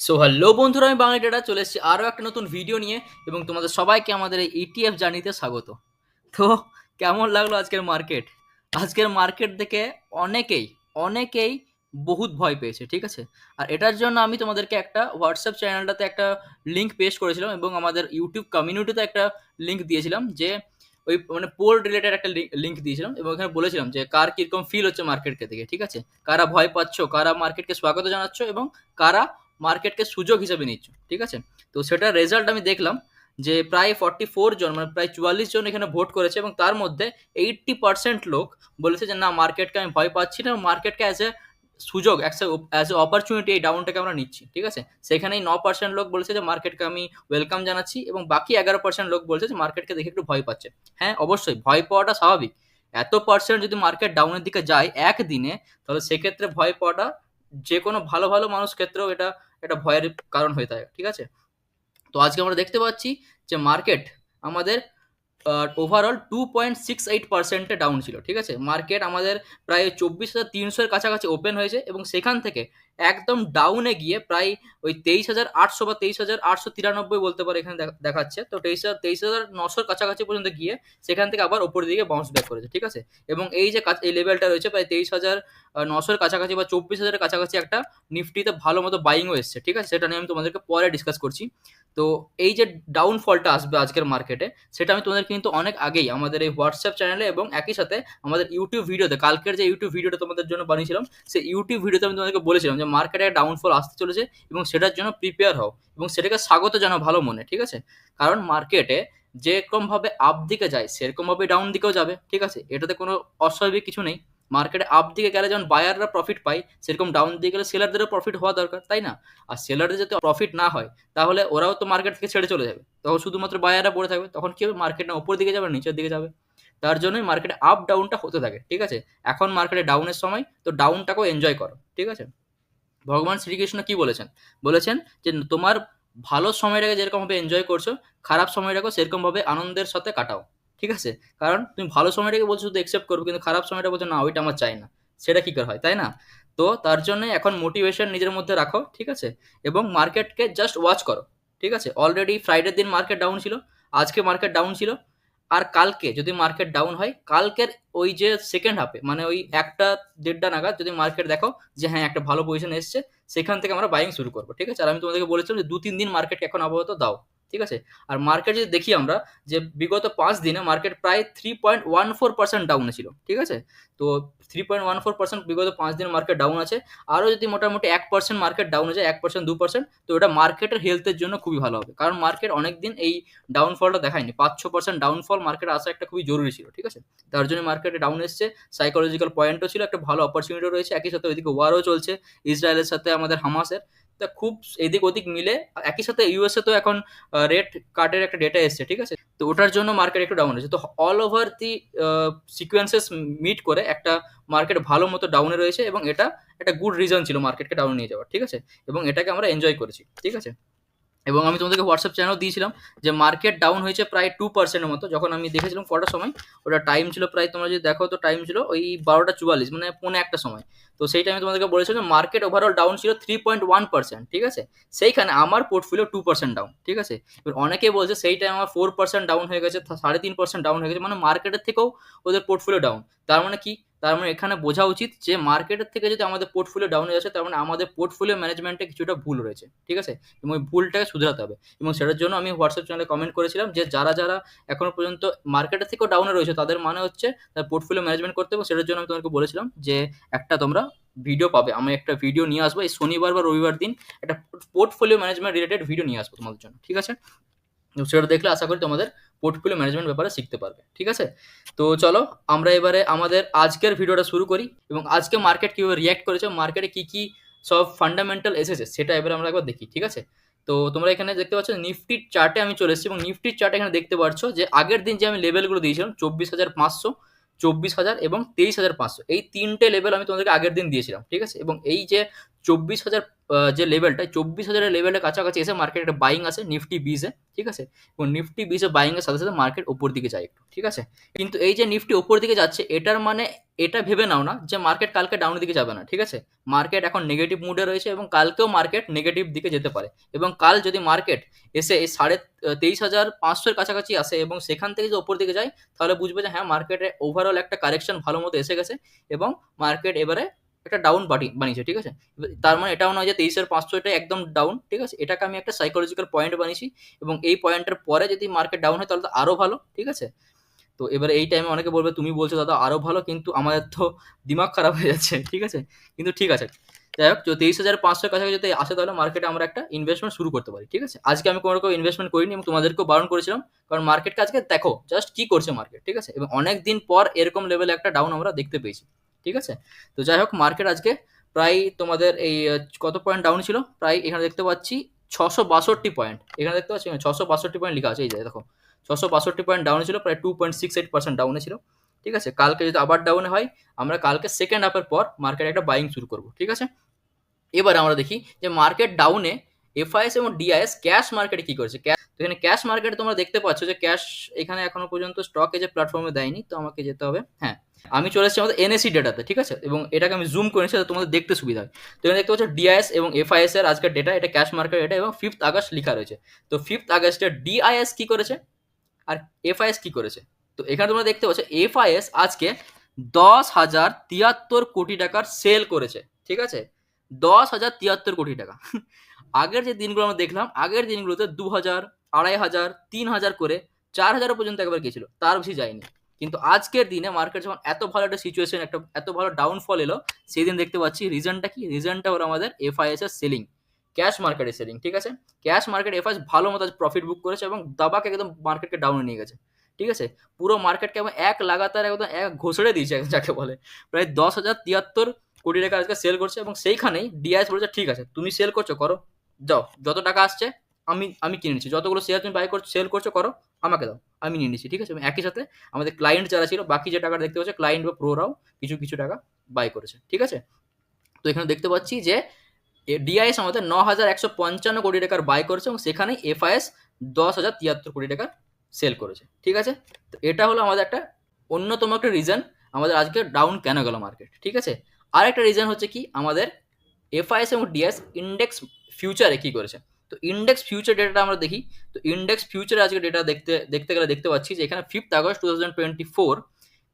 So hello বন্ধুরা, আমি Bangla data চলে এসেছি আরও একটা নতুন ভিডিও নিয়ে এবং তোমাদের সবাইকে আমাদের এই ইটিএফ জার্নিতে স্বাগত। তো কেমন লাগলো আজকের মার্কেট? আজকের মার্কেট দেখে অনেকেই অনেকেই বহুত ভয় পেয়েছে, ঠিক আছে। আর এটার জন্য আমি তোমাদেরকে একটা হোয়াটসঅ্যাপ চ্যানেলটাতে একটা লিঙ্ক পেস্ট করেছিলাম এবং আমাদের ইউটিউব কমিউনিটিতে একটা লিঙ্ক দিয়েছিলাম, যে ওই মানে পোল রিলেটেড একটা লিঙ্ক দিয়েছিলাম এবং এখানে বলেছিলাম যে কার কীরকম ফিল হচ্ছে মার্কেটকে দেখে, ঠিক আছে। কারা ভয় পাচ্ছ, কারা মার্কেটকে স্বাগত জানাচ্ছ এবং কারা মার্কেটকে সুযোগ হিসেবে নিচ্ছ, ঠিক আছে। তো সেটার রেজাল্ট আমি দেখলাম যে প্রায় 44 জন, মানে প্রায় 44 জন এখানে ভোট করেছে এবং তার মধ্যে 80% লোক বলেছে যে না, মার্কেটকে আমি ভয় পাচ্ছি না, মার্কেটকে অ্যাজ এ সুযোগ, অ্যাজ এ অপরচুনিটি এই ডাউনটাকে আমরা নিচ্ছি, ঠিক আছে। সেখানেই 9% লোক বলেছে যে মার্কেটকে আমি ওয়েলকাম জানাচ্ছি এবং বাকি 11% লোক বলছে যে মার্কেটকে দেখে একটু ভয় পাচ্ছে। হ্যাঁ, অবশ্যই ভয় পাওয়াটা স্বাভাবিক। এত পার্সেন্ট যদি মার্কেট ডাউনের দিকে যায় একদিনে, তাহলে সেক্ষেত্রে ভয় পাওয়াটা যে কোনো ভালো ভালো মানুষ ক্ষেত্রেও এটা একটা ভয়ের কারণ হয়ে থাকে, ঠিক আছে। তো আজকে আমরা দেখতে পাচ্ছি যে মার্কেট আমাদের ওভারঅল 2.68% ডাউন ছিল, ঠিক আছে। মার্কেট আমাদের প্রায় 24,300-এর কাছাকাছি ওপেন হয়েছে এবং সেখান থেকে একদম ডাউনে গিয়ে প্রায় ওই 23,800 বা 23,893 বলতে পারে এখানে দেখাচ্ছে। তো 23,900-র কাছাকাছি পর্যন্ত গিয়ে সেখান থেকে আবার ওপরের দিকে বাউন্স ব্যাক করেছে, ঠিক আছে। এবং এই যে এই লেভেলটা রয়েছে প্রায় 23,900-এর কাছাকাছি বা 24,000-এর কাছাকাছি একটা নিফটিতে ভালো মতো বাইংও এসছে, ঠিক আছে। সেটা নিয়ে আমি তোমাদেরকে পরে ডিসকাস করছি। তো এই যে ডাউনফলটা আসবে আজকের মার্কেটে, সেটা আমি তোমাদের কিন্তু অনেক আগেই আমাদের এই হোয়াটসঅ্যাপ চ্যানেলে এবং একই সাথে আমাদের ইউটিউব ভিডিওতে, কালকের যে ইউটিউব ভিডিওটা তোমাদের জন্য বানিয়েছিলাম, সেই ইউটিউব ভিডিওতে আমি তোমাদেরকে বলেছিলাম যে মার্কেটে ডাউনফল আসতে চলেছে এবং সেটার জন্য প্রিপেয়ার হও এবং সেটাকে স্বাগত জানাও ভালো মনে, ঠিক আছে। কারণ মার্কেটে যেরকমভাবে আপ দিকে যায় সেরকমভাবে ডাউন দিকেও যাবে, ঠিক আছে। এটাতে কোনো অস্বাভাবিক কিছু নেই। মার্কেটে আপ দিকে গেলে যেমন বায়াররা প্রফিট পায়, সেরকম ডাউন দিকে গেলে সেলারদেরও প্রফিট হওয়া দরকার, তাই না? আর সেলারদের যদি প্রফিট না হয়, তাহলে ওরাও তো মার্কেট থেকে ছেড়ে চলে যাবে, তখন শুধুমাত্র বায়াররা পড়ে থাকবে, তখন কি হবে? মার্কেট না উপর দিকে যাবে, নিচের দিকে যাবে। তার জন্যই মার্কেটে আপ ডাউনটা হতে থাকে, ঠিক আছে। এখন মার্কেটে ডাউনের সময়, তো ডাউনটাকেও এনজয় করো, ঠিক আছে। ভগবান শ্রীকৃষ্ণ কি বলেছেন? বলেছেন যে তোমার ভালো সময়টাকে যেরকম ভাবে এনজয় করছো, খারাপ সময়টাকেও সেরকম ভাবে আনন্দের সাথে কাটাও, ঠিক আছে। কারণ তুমি ভালো সময়টাকে বলছো শুধু একসেপ্ট করবো, কিন্তু খারাপ সময়টা বলছো না, ওইটা আমার চাই না, সেটা কি করে হয়, তাই না? তো তার জন্য এখন মোটিভেশন নিজের মধ্যে রাখো, ঠিক আছে। এবং মার্কেটকে জাস্ট ওয়াচ করো, ঠিক আছে। অলরেডি ফ্রাইডের দিন মার্কেট ডাউন ছিল, আজকে মার্কেট ডাউন ছিল। আর কালকে যদি মার্কেট ডাউন হয়, কালকের ওই যে সেকেন্ড হাফে, মানে ওই 1টা 1:30 নাগাদ যদি মার্কেট দেখো যে হ্যাঁ একটা ভালো পজিশন এসছে, সেখান থেকে আমরা বাইং শুরু করবো, ঠিক আছে। আর আমি তোমাদেরকে বলেছিলাম যে 2-3 দিন মার্কেট এখন আপাতত দাও, ঠিক আছে। আর মার্কেট যদি দেখি আমরা, যে বিগত 5 দিনে মার্কেট প্রায় 3.14% ডাউনে ছিল, ঠিক আছে। তো 3.14% বিগত 5 দিন মার্কেট ডাউন আছে। আরও যদি মোটামুটি 1% মার্কেট ডাউন হয়ে যায়, 1% 2%, তো এটা মার্কেটের হেলথের জন্য খুবই ভালো হবে, কারণ মার্কেট অনেকদিন এই ডাউনফলটা দেখায়নি। 5-6% ডাউনফল মার্কেটে আসা একটা খুবই জরুরি ছিল, ঠিক আছে। তার জন্য মার্কেটে ডাউন এসছে। সাইকোলজিক্যাল পয়েন্টও ছিল, একটা ভালো অপরচুনিটিও রয়েছে, একই সাথে ওইদিকে ওয়ারও চলছে ইসরায়েলের সাথে আমাদের হামাসের। তা খুব এদিক ওদিক মিলে, একই সাথে ইউএসএ তো এখন রেট কার্ডের একটা ডেটা এসছে, ঠিক আছে। তো ওটার জন্য মার্কেট একটু ডাউন হয়েছে। তো all over the sequences meet করে একটা মার্কেট ভালো মতো ডাউনে রয়েছে এবং এটা একটা গুড রিজন ছিল মার্কেটকে ডাউন নিয়ে যাওয়ার, ঠিক আছে। এবং এটাকে আমরা এনজয় করেছি, ঠিক আছে। এবং আমি তোমাদেরকে হোয়াটসঅ্যাপ চ্যানেল দিয়েছিলাম যে মার্কেট ডাউন হয়েছে প্রায় 2%-এর মতো, যখন আমি দেখেছিলাম কটার সময়। ওটা টাইম ছিল প্রায়, তোমরা যদি দেখো তো টাইম ছিল ওই 12টা 44, মানে পৌনে একটা সময়। তো সেই টাইমে তোমাদেরকে বলেছিলাম যে মার্কেট ওভারঅল ডাউন ছিল 3.1%, ঠিক আছে। সেইখানে আমার পোর্টফোলিও 2% ডাউন, ঠিক আছে। এবার অনেকে বলছে সেই টাইম আমার 4% ডাউন হয়ে গেছে, 3.5% ডাউন হয়ে গেছে, মানে মার্কেটের থেকেও ওদের পোর্টফোলিও ডাউন। তার মানে কি? তার মানে এখানে বোঝা উচিত যে মার্কেটের থেকে যদি আমাদের পোর্টফোলিও ডাউন হয়ে যাচ্ছে, তার মানে আমাদের পোর্টফোলিও ম্যানেজমেন্টে কিছুটা ভুল রয়েছে, ঠিক আছে। এবং ওই ভুলটাকে শুধরাতে হবে। এবং সেটার জন্য আমি হোয়াটসঅ্যাপ চ্যানেলে কমেন্ট করেছিলাম যে যারা যারা এখনো পর্যন্ত মার্কেটের থেকেও ডাউনে রয়েছে, তাদের মানে হচ্ছে তার পোর্টফোলিও ম্যানেজমেন্ট করতে হবে। সেটার জন্য আমি তোমাকে বলেছিলাম যে একটা তোমরা ভিডিও পাবে, আমি একটা ভিডিও নিয়ে আসবো এই শনিবার বা রবিবার দিন, একটা পোর্টফোলিও ম্যানেজমেন্ট রিলেটেড ভিডিও নিয়ে আসবো তোমাদের জন্য, ঠিক আছে। তো সেটা দেখলে আশা করি তোমাদের পোর্টফোলিও ম্যানেজমেন্ট ব্যাপারে শিখতে পারবে, ঠিক আছে। তো চলো আমরা এবারে আমাদের আজকের ভিডিওটা শুরু করি এবং আজকে মার্কেট কীভাবে রিয়্যাক্ট করেছে, মার্কেটে কী কী সব ফান্ডামেন্টাল এসেছে সেটা এবারে আমরা একবার দেখি, ঠিক আছে। তো তোমরা এখানে দেখতে পাচ্ছ নিফটির চার্টে আমি চলে এসেছি এবং নিফটির চার্টে এখানে দেখতে পাচ্ছ যে আগের দিন যে আমি লেভেলগুলো দিয়েছিলাম 24,500, 24,000 এবং 23,500, এই তিনটে লেভেল আমি তোমাদেরকে আগের দিন দিয়েছিলাম, ঠিক আছে। এবং এই যে 24,000 যে লেভেলটা 24,000 লেভেলের কাছাকাছি এসে মার্কেট একটা বাইং আসে নিফটি বিজে, ঠিক আছে, এবং নিফটি বিজে বাইং এর সাথে সাথে মার্কেট ওপর দিকে যায় একটু, ঠিক আছে। কিন্তু এই যে নিফটি ওপর দিকে যাচ্ছে, এটার মানে এটা ভেবে নাও না যে মার্কেট কালকে ডাউনের দিকে যাবে না, ঠিক আছে। মার্কেট এখন নেগেটিভ মুডে রয়েছে এবং কালকেও মার্কেট নেগেটিভ দিকে যেতে পারে, এবং কাল যদি মার্কেট এসে এই 23,500 কাছাকাছি আসে এবং সেখান থেকে যদি ওপর দিকে যায়, তাহলে বুঝবে যে হ্যাঁ মার্কেটে ওভারঅল একটা কারেকশন ভালো মতো এসে গেছে এবং মার্কেট এবারে একটা ডাউন বানিয়েছে, ঠিক আছে। তার মানে এটাও নয় যে 23,500 একদম ডাউন, ঠিক আছে, এটাকে আমি একটা সাইকোলজিক্যাল পয়েন্ট বানিয়েছি এবং এই পয়েন্টের পরে যদি মার্কেট ডাউন হয় তাহলে তো আরো ভালো, ঠিক আছে। তো এবারে এই টাইমে অনেকে বলবে তুমি বলছো দাদা আরো ভালো, কিন্তু আমাদের তো দিমাগ খারাপ হয়ে যাচ্ছে, ঠিক আছে। কিন্তু ঠিক আছে, যাই হোক, 23,500 কাছাকাছি যদি আসে তাহলে মার্কেটে আমরা একটা ইনভেস্টমেন্ট শুরু করতে পারি, ঠিক আছে। আজকে আমি কোনো রকম ইনভেস্টমেন্ট করিনি এবং তোমাদেরকেও বারণ করেছিলাম, কারণ মার্কেটকে আজকে দেখো জাস্ট কি করছে মার্কেট, ঠিক আছে, এবং অনেক দিন পর এরকম লেভেলে একটা ডাউন আমরা দেখতে পেয়েছি, ঠিক আছে। তো যাই হোক, মার্কেট আজকে প্রায় তোমাদের এই কত পয়েন্ট ডাউন ছিল, প্রায় এখানে দেখতে পাচ্ছি 662 পয়েন্ট, এখানে দেখতে পাচ্ছি 662 পয়েন্ট লেখা আছে, এই যে দেখো 662 পয়েন্ট ডাউনে ছিল, প্রায় 2.68% ডাউনে ছিল, ঠিক আছে। কালকে যদি আবার ডাউনে হয়, আমরা কালকে সেকেন্ড হাফের পর মার্কেট একটা বাইং শুরু করবো, ঠিক আছে। এবার আমরা দেখি যে মার্কেট ডাউনে এফআইএস এবং ডিআইএস ক্যাশ মার্কেটে কি করেছে। তো এখানে ক্যাশ মার্কেটে তোমরা দেখতে পাচ্ছ যে ক্যাশ এখানে এখনো পর্যন্ত স্টক যে প্ল্যাটফর্মে দেয়নি, তো আমাকে যেতে হবে, হ্যাঁ আমি চলে এসেছি আমাদের এনএসি ডেটাতে, ঠিক আছে, এবং এটাকে আমি জুম করে নিচ্ছি তোমাদের দেখতে সুবিধা হয়। তো এখানে দেখতে পাচ্ছ ডিআইএস এবং এফআইএস এর আজকের ডেটা, এটা ক্যাশ মার্কেট ডেটা এবং 5th আগস্ট লেখা রয়েছে। তো 5th আগস্টে ডিআইএস কি করেছে আর এফআইএস কি করেছে। তো এখানে তোমরা দেখতে পাচ্ছ এফআইএস আজকে 10,073 কোটি টাকার সেল করেছে, ঠিক আছে, 10,073 কোটি টাকা। আগের যে দিনগুলো আমরা দেখলাম, আগের দিনগুলোতে 2,000, 2,500, 3,000 করে 4,000 পর্যন্ত একবার গেছিল, তার বেশি যায়নি। কিন্তু আজকের দিনে মার্কেট যখন এত ভালো একটা সিচুয়েশন, একটা এত ভালো ডাউনফল এলো, সেই দিন দেখতে পাচ্ছি রিজনটা কি, রিজনটা হলো আমাদের এফআইএস এর সেলিং, ক্যাশ মার্কেটে সেলিং, ঠিক আছে। ক্যাশ মার্কেট এফআইএস ভালো মতো প্রফিট বুক করেছে এবং দাবাকে একদম মার্কেটকে ডাউনে নিয়ে গেছে, ঠিক আছে। পুরো মার্কেটকে একদম এক লাগাতার একদম এক ঘোষড়ে দিয়েছে যাকে বলে, প্রায় 10,073 কোটি টাকা আজকে সেল করছে এবং সেইখানেই ডিআইএস বলেছে ঠিক আছে তুমি সেল করছো করো, যাও যত টাকা আসছে আমি আমি কিনে নিচ্ছি, যতগুলো শেয়ার তুমি বাই করছো সেল করছো করো, আমাকে দাও, আমি নিয়ে নিচ্ছি, ঠিক আছে। এবং একই সাথে আমাদের ক্লায়েন্ট যারা ছিল, বাকি যে টাকা দেখতে পাচ্ছে ক্লায়েন্ট বা প্রোরাও কিছু কিছু টাকা বাই করেছে, ঠিক আছে। তো এখানে দেখতে পাচ্ছি যে ডিআইএস আমাদের 9,155 কোটি টাকার বাই করেছে এবং সেখানে এফআইএস 10,073 কোটি টাকার সেল করেছে, ঠিক আছে। তো এটা হলো আমাদের একটা অন্যতম একটা রিজন আমাদের আজকে ডাউন কেন গেল মার্কেট, ঠিক আছে। আর একটা রিজন হচ্ছে কি, আমাদের এফআইএস এবং ডিএস ইন্ডেক্স ফিউচারে কি করেছে। তো ইন্ডেক্স ফিউচার ডেটাটা আমরা দেখি। তো ইন্ডেক্স ফিউচারে আজকে ডেটা দেখতে দেখতে গেলে দেখতে পাচ্ছি যে এখানে 5th আগস্ট 2024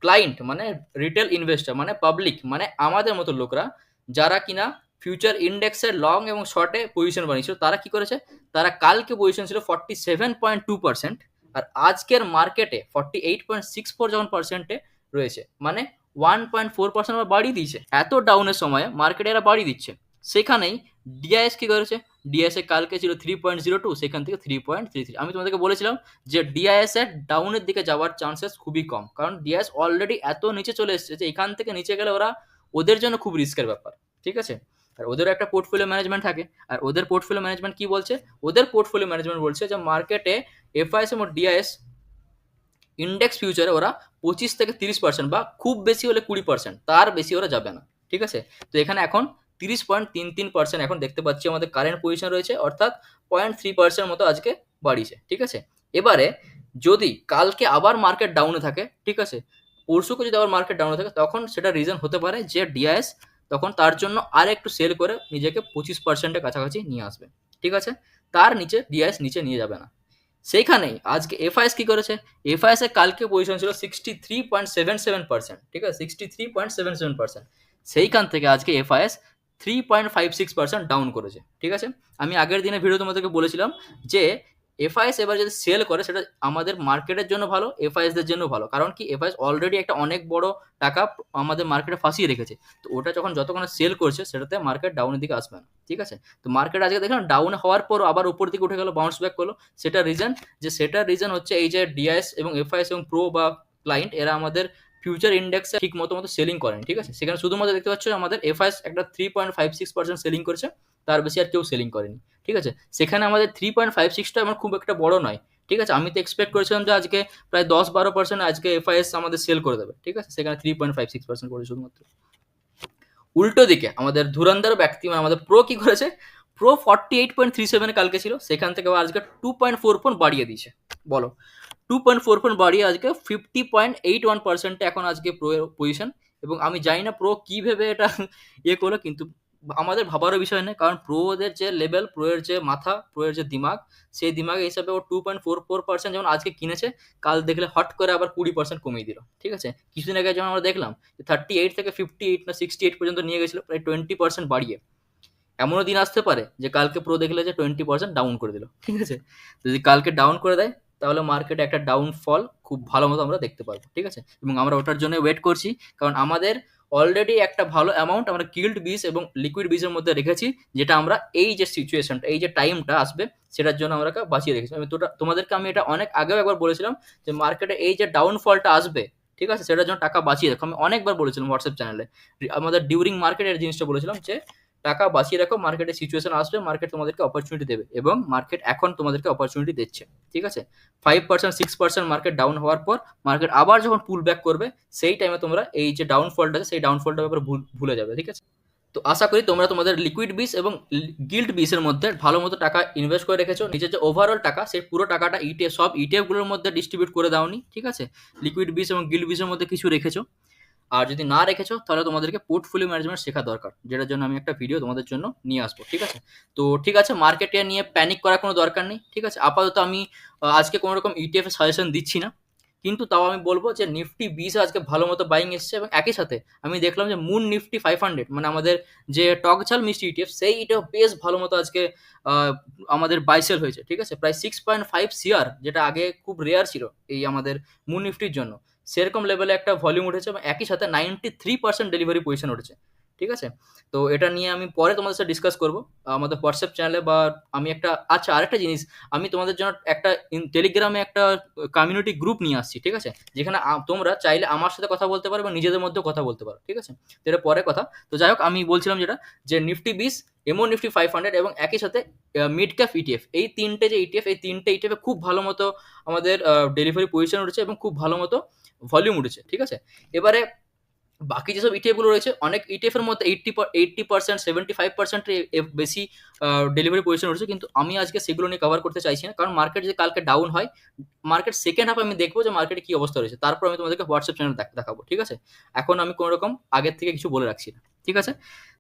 ক্লায়েন্ট মানে রিটেল ইনভেস্টর মানে পাবলিক মানে আমাদের মতো লোকরা যারা কিনা ফিউচার ইন্ডেক্সের লং এবং শর্টে পজিশন বানিয়েছিল, তারা কি করেছে, তারা কালকে পজিশন ছিল 47.2% আর আজকের মার্কেটে 48.64 যখন পার্সেন্টে রয়েছে, মানে 1.4% বাড়িয়ে দিয়েছে। এত ডাউনের সময় মার্কেটে এরা বাড়িয়ে দিচ্ছে, সেখানেই ডিআইএস কি করেছে, ডিআইএস এ কালকে ছিল 3.02, সেখান থেকে 3.33। আমি তোমাদেরকে বলেছিলাম যে ডিআইএস এর ডাউনের দিকে যাওয়ার চান্সেস খুবই কম, কারণ ডিআইএস অলরেডি এত নিচে চলে এসেছে যে এখান থেকে নিচে গেলে ওদের জন্য খুব রিস্কের ব্যাপার, ঠিক আছে। আর ওদেরও একটা পোর্টফোলিও ম্যানেজমেন্ট থাকে, আর ওদের পোর্টফোলিও ম্যানেজমেন্ট কি বলছে, ওদের পোর্টফোলিও ম্যানেজমেন্ট বলছে যে মার্কেটে এফআইএস এবং ডিআইএস ইন্ডেক্স ফিউচারে ওরা 25 থেকে 30% বা খুব বেশি হলে 20%, তার বেশি ওরা যাবে না, ঠিক আছে। তো এখানে এখন 30.33% এখন দেখতে পাচ্ছি আমাদের কারেন্ট পজিশন রয়েছে, অর্থাৎ 0.3% মতো আজকে বাড়িয়েছে, ঠিক আছে। এবারে যদি কালকে আবার মার্কেট ডাউনে থাকে, ঠিক আছে, পরশুকে যদি আবার মার্কেট ডাউনে থাকে, তখন সেটা রিজন হতে পারে যে ডিআইএস তখন তার জন্য আর একটু সেল করে নিজেকে 25%-এর কাছাকাছি নিয়ে আসবে, ঠিক আছে। তার নিচে ডিআইএস নিচে নিয়ে যাবে না। সেইখানেই আজকে এফআইএস কি করেছে, এফআইএস এর কালকে পজিশন ছিল 63.77%, ঠিক আছে, 63.77%, সেইখান থেকে আজকে এফআইএস 3.56% ডাউন করেছে, ঠিক আছে। আমি আগের দিনে ভিডিও তোমাদেরকে বলেছিলাম যে এফআইএস এবার যদি সেল করে সেটা আমাদের মার্কেটের জন্য ভালো, এফআইএস দের জন্য ভালো, কারণ কি এফআইএস অলরেডি একটা অনেক বড় টাকা আমাদের মার্কেটে ফাঁসিয়ে রেখেছে। তো ওটা যখন যতক্ষণ সেল করছে সেটাতে মার্কেট ডাউনের দিকে আসবে না, ঠিক আছে। তো মার্কেট আজকে দেখলাম ডাউন হওয়ার পর আবার উপর দিকে উঠে গেল, বাউন্স ব্যাক করলো। সেটার রিজন হচ্ছে এই যে ডিআইএস এবং এফআইএস এবং প্রো বা ক্লায়েন্ট এরা আমাদের ফিউচার ইন্ডেক্সে ঠিক মতো সেলিং করেন, ঠিক আছে। সেখানে শুধুমাত্র দেখতে পাচ্ছ আমাদের এফআইএস একটা 3.56% সেলিং করছে, তার বেশি আর কেউ সেলিং করেনি, ঠিক আছে। সেখানে আমাদের 3.56টা আমার খুব একটা বড় নয়, ঠিক আছে। আমি তো এক্সপেক্ট করেছিলাম যে আজকে প্রায় 10-12% আজকে এফআইএস আমাদের সেল করে দেবে, ঠিক আছে। সেখানে 3.56% করে শুধুমাত্র উল্টো দিকে আমাদের ধুরন্ধর ব্যক্তি মানে আমাদের প্রো কি করেছে, প্রো 48.37 কালকে ছিল, সেখান থেকে আজকে 2.4 বাড়িয়ে দিয়েছে। বলো, 2.4 বাড়িয়ে আজকে 50.81% এখন আজকে প্রো এর পজিশন। এবং আমি জানি না প্রো কি ভেবে এটা করলো, কিন্তু আমাদের ভাবারও বিষয় নেই, কারণ প্রোদের যে লেভেল, প্রো এর যে মাথা, প্রো এর যে দিমাগ, সেই দিমাগের হিসাবে ও 2.44% যেমন আজকে কিনেছে, কাল দেখলে হট করে আবার 20% কমিয়ে দিল। ঠিক আছে, কিছুদিন আগে যেমন আমরা দেখলাম 38 থেকে 58 না 68 পর্যন্ত নিয়ে গেছিল, প্রায় 20% বাড়িয়ে। এমনও দিন আসতে পারে যে কালকে প্রো দেখলে যে 20% ডাউন করে দিল। ঠিক আছে, যদি কালকে ডাউন করে দেয় তাহলে মার্কেটে একটা ডাউনফল খুব ভালো মতো আমরা দেখতে পারবো। ঠিক আছে, এবং আমরা ওটার জন্য ওয়েট করছি, কারণ আমাদের অলরেডি একটা ভালো অ্যামাউন্ট আমরা গিল্ড বিস এবং লিকুইড বিসের মধ্যে রেখেছি, যেটা আমরা এই যে সিচুয়েশনটা, এই যে টাইমটা আসবে, সেটার জন্য আমরা বাঁচিয়ে রেখেছি। আমি তোমাদেরকে আমি এটা অনেক আগেও একবার বলেছিলাম যে মার্কেটে এই যে ডাউনফলটা আসবে, ঠিক আছে, সেটার জন্য টাকা বাঁচিয়ে রাখো। আমি অনেকবার বলেছিলাম হোয়াটসঅ্যাপ চ্যানেলে, আমাদের ডিউরিং মার্কেটের জিনিসটা বলেছিলাম যে টাকা বাঁচিয়ে রাখো, মার্কেটে সিচুয়েশন আসবে, মার্কেট তোমাদেরকে অপরচুনিটি দেবে, এবং মার্কেট এখন তোমাদেরকে অপরচুনিটি দিচ্ছে। ঠিক আছে, 5%, 6% মার্কেট ডাউন হওয়ার পর মার্কেট আবার যখন পুল ব্যাক করবে, সেই টাইমে তোমরা এই যে ডাউনফলটা আছে, সেই ডাউনফলটার ব্যাপারে ভুলে যাবে। ঠিক আছে, তো আশা করি তোমরা তোমাদের লিকুইড বিস এবং গিল্ড বিসের মধ্যে ভালো মতো টাকা ইনভেস্ট করে রেখেছো। নিজের যে ওভারঅল টাকা, সেই পুরো টাকাটা ইটিএফ, সব ইটিএফ গুলোর মধ্যে ডিস্ট্রিবিউট করে দাওনি। ঠিক আছে, লিকুইড বিস এবং গিল্ড বিসের মধ্যে কিছু রেখেছো। আর যদি না রেখেছো তাহলে তোমাদেরকে পোর্টফোলিও ম্যানেজমেন্ট শেখা দরকার, যেটার জন্য আমি একটা ভিডিও তোমাদের জন্য নিয়ে আসবো। ঠিক আছে, তো ঠিক আছে, মার্কেটে নিয়ে প্যানিক করার কোনো দরকার নেই। ঠিক আছে, আপাতত আমি আজকে কোনো রকম ইটিএফ এর সাজেশন দিচ্ছি না, কিন্তু তাও আমি বলবো যে নিফটি 20 আজকে ভালো মতো বাইং এসছে, এবং একই সাথে আমি দেখলাম যে মুন নিফটি 500, মানে আমাদের যে টক ঝাল মিষ্টি ইটিএফ, সেই ইটিএফ বেশ ভালো মতো আজকে আহ, আমাদের বাইসেল হয়েছে। ঠিক আছে, প্রায় 6.5 সিআর, যেটা আগে খুব রেয়ার ছিল এই আমাদের মুন নিফটির জন্য, সেরকম লেভেলে একটা ভলিউম উঠেছে, এবং একই সাথে 93% ডেলিভারি পজিশন উঠেছে। ঠিক আছে, তো এটা নিয়ে আমি পরে তোমাদের সাথে ডিসকাস করবো আমাদের হোয়াটসঅ্যাপ চ্যানেলে, বা আমি একটা, আচ্ছা আরেকটা জিনিস, আমি তোমাদের জন্য একটা টেলিগ্রামে একটা কমিউনিটি গ্রুপ নিয়ে আসছি। ঠিক আছে, যেখানে তোমরা চাইলে আমার সাথে কথা বলতে পারো এবং নিজেদের মধ্যেও কথা বলতে পারো। ঠিক আছে, তো এটা পরে কথা। তো যাই হোক, আমি বলছিলাম যেটা, যে নিফটি 20, এমও নিফটি 500 এবং একই সাথে মিড ক্যাপ ইটিএফ, এই তিনটে যে ইটিএফ, এই তিনটে ইটিএফে খুব ভালো মতো আমাদের ডেলিভারি পজিশন উঠেছে এবং খুব ভালো মতো ভলিউম উঠেছে। ঠিক আছে, এবারে বাকি যেসব ইটিএফ গুলো রয়েছে, অনেক ইটিএফ এর মধ্যে 80%, 75% বেশি ডেলিভারি পজিশন উঠেছে, কিন্তু আমি আজকে সেগুলো নিয়ে কভার করতে চাইছি না, কারণ মার্কেট যদি কালকে ডাউন হয়, মার্কেট সেকেন্ড হাফ আমি দেখবো যে মার্কেটে কি অবস্থা রয়েছে, তারপর আমি তোমাদেরকে হোয়াটসঅ্যাপ চ্যানেল দেখাবো। ঠিক আছে, এখন আমি কোনো রকম আগের থেকে কিছু বলে রাখছি না। ঠিক আছে,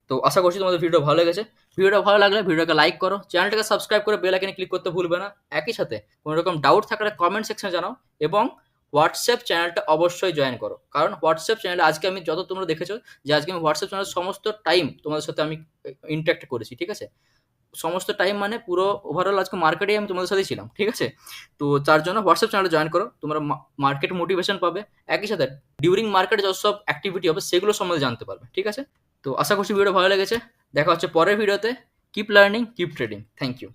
তো আশা করছি তোমাদের ভিডিও ভালো লেগেছে। ভিডিওটা ভালো লাগলে ভিডিওটাকে লাইক করো, চ্যানেলটাকে সাবস্ক্রাইব করে বেল আইকনে ক্লিক করতে ভুলবে না। একই সাথে কোনো রকম ডাউট থাকলে কমেন্ট সেকশনে জানাও, এবং হোয়াটসঅ্যাপ চ্যানেলটা অবশ্যই জয়েন করো, কারণ হোয়াটসঅ্যাপ চ্যানেলে আজকে আমি যত তোমরা দেখেছো যে আজকে আমি হোয়াটসঅ্যাপ চ্যানেল সমস্ত টাইম তোমাদের সাথে আমি ইন্টারাক্ট করেছি। ঠিক আছে, সমস্ত টাইম মানে পুরো ওভারঅল আজকে মার্কেটেই আমি তোমাদের সাথেই ছিলাম। ঠিক আছে, তো তার জন্য হোয়াটসঅ্যাপ চ্যানেলে জয়েন করো, তোমরা মার্কেট মোটিভেশন পাবে, একই সাথে ডিউরিং মার্কেটে যত সব অ্যাক্টিভিটি হবে সেগুলো সম্বন্ধে জানতে পারবে। ঠিক আছে, তো আশা করছি ভিডিও ভালো লেগেছে। দেখা হচ্ছে পরের ভিডিওতে। Keep learning, keep trading. Thank you.